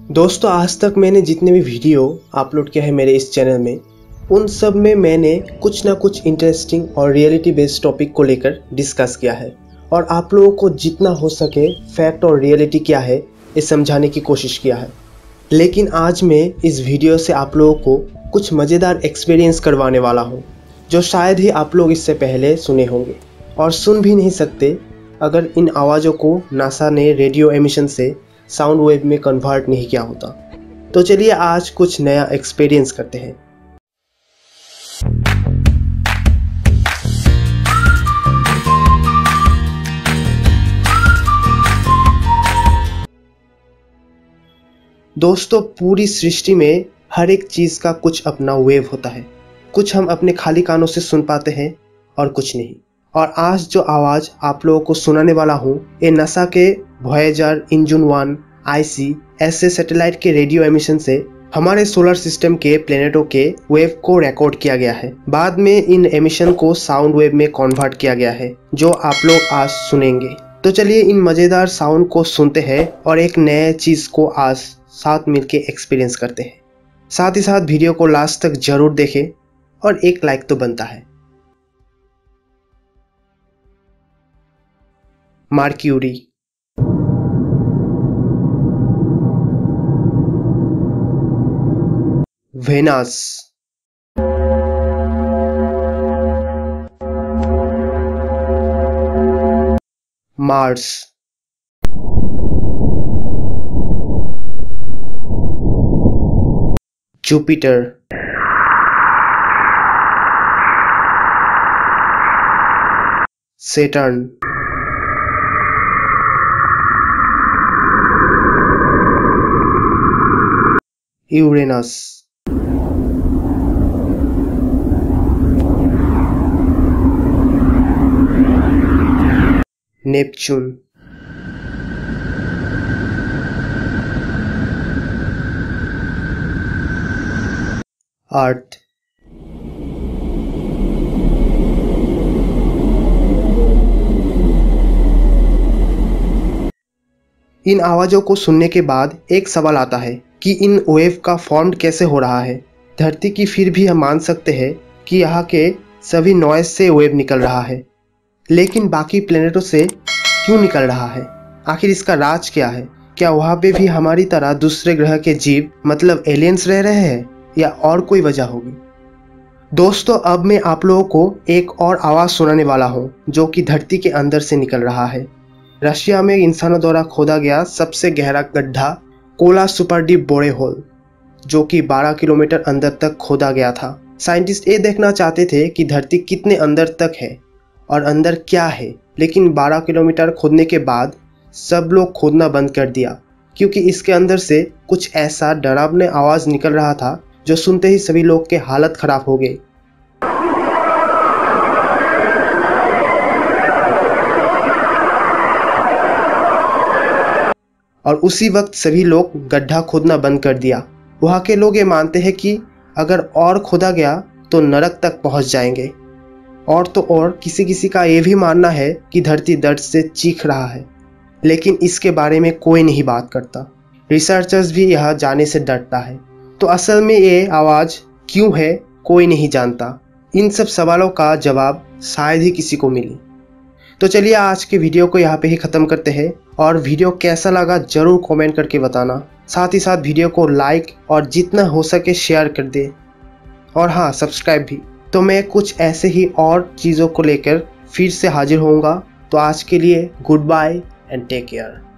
दोस्तों, आज तक मैंने जितने भी वीडियो अपलोड किया है मेरे इस चैनल में, उन सब में मैंने कुछ ना कुछ इंटरेस्टिंग और रियलिटी बेस्ड टॉपिक को लेकर डिस्कस किया है और आप लोगों को जितना हो सके फैक्ट और रियलिटी क्या है ये समझाने की कोशिश किया है। लेकिन आज मैं इस वीडियो से आप लोगों को कुछ मज़ेदार एक्सपीरियंस करवाने वाला हूँ जो शायद ही आप लोग इससे पहले सुने होंगे और सुन भी नहीं सकते अगर इन आवाज़ों को नासा ने रेडियो एमिशन से साउंड वेव में कन्वर्ट नहीं किया होता। तो चलिए आज कुछ नया एक्सपीरियंस करते हैं। दोस्तों, पूरी सृष्टि में हर एक चीज़ का कुछ अपना वेव होता है। कुछ हम अपने खाली कानों से सुन पाते हैं और कुछ नहीं। और आज जो आवाज़ आप लोगों को सुनाने वाला हूँ ये नासा के वॉयेजर इंजन 1 IC ऐसे सैटेलाइट के रेडियो एमिशन से हमारे सोलर सिस्टम के प्लेनेटों के वेव को रिकॉर्ड किया गया है। बाद में इन एमिशन को साउंड वेव में कन्वर्ट किया गया है जो आप लोग आज सुनेंगे। तो चलिए इन मज़ेदार साउंड को सुनते हैं और एक नए चीज़ को आज साथ मिलके एक्सपीरियंस करते हैं। साथ ही साथ वीडियो को लास्ट तक जरूर देखें और एक लाइक तो बनता है। Mercury, Venus, Mars, Jupiter, Saturn, Uranus, Neptune, Earth, इन आवाज़ों को सुनने के बाद एक सवाल आता है कि इन वेव का फॉर्म कैसे हो रहा है। धरती की फिर भी हम मान सकते हैं कि यहाँ के सभी नॉइज से वेव निकल रहा है, लेकिन बाकी प्लेनेटों से क्यों निकल रहा है? आखिर इसका राज क्या है? क्या वहाँ पे भी हमारी तरह दूसरे ग्रह के जीव मतलब एलियंस रह रहे हैं या और कोई वजह होगी? दोस्तों, अब मैं आप लोगों को एक और आवाज़ सुनाने वाला हूँ जो कि धरती के अंदर से निकल रहा है। रशिया में इंसानों द्वारा खोदा गया सबसे गहरा गड्ढा कोला सुपर डीप बोरे होल जो कि 12 किलोमीटर अंदर तक खोदा गया था। साइंटिस्ट ये देखना चाहते थे कि धरती कितने अंदर तक है और अंदर क्या है, लेकिन 12 किलोमीटर खोदने के बाद सब लोग खोदना बंद कर दिया क्योंकि इसके अंदर से कुछ ऐसा डरावना आवाज़ निकल रहा था जो सुनते ही सभी लोग के हालत ख़राब हो गई। और उसी वक्त सभी लोग गड्ढा खोदना बंद कर दिया। वहाँ के लोग ये मानते हैं कि अगर और खोदा गया तो नरक तक पहुँच जाएंगे। और तो और किसी किसी का ये भी मानना है कि धरती दर्द से चीख रहा है, लेकिन इसके बारे में कोई नहीं बात करता। रिसर्चर्स भी यहाँ जाने से डरता है। तो असल में ये आवाज़ क्यों है कोई नहीं जानता। इन सब सवालों का जवाब शायद ही किसी को मिले। तो चलिए आज के वीडियो को यहाँ पे ही ख़त्म करते हैं और वीडियो कैसा लगा ज़रूर कमेंट करके बताना। साथ ही साथ वीडियो को लाइक और जितना हो सके शेयर कर दे और हाँ, सब्सक्राइब भी। तो मैं कुछ ऐसे ही और चीज़ों को लेकर फिर से हाजिर होऊंगा। तो आज के लिए goodbye and take care.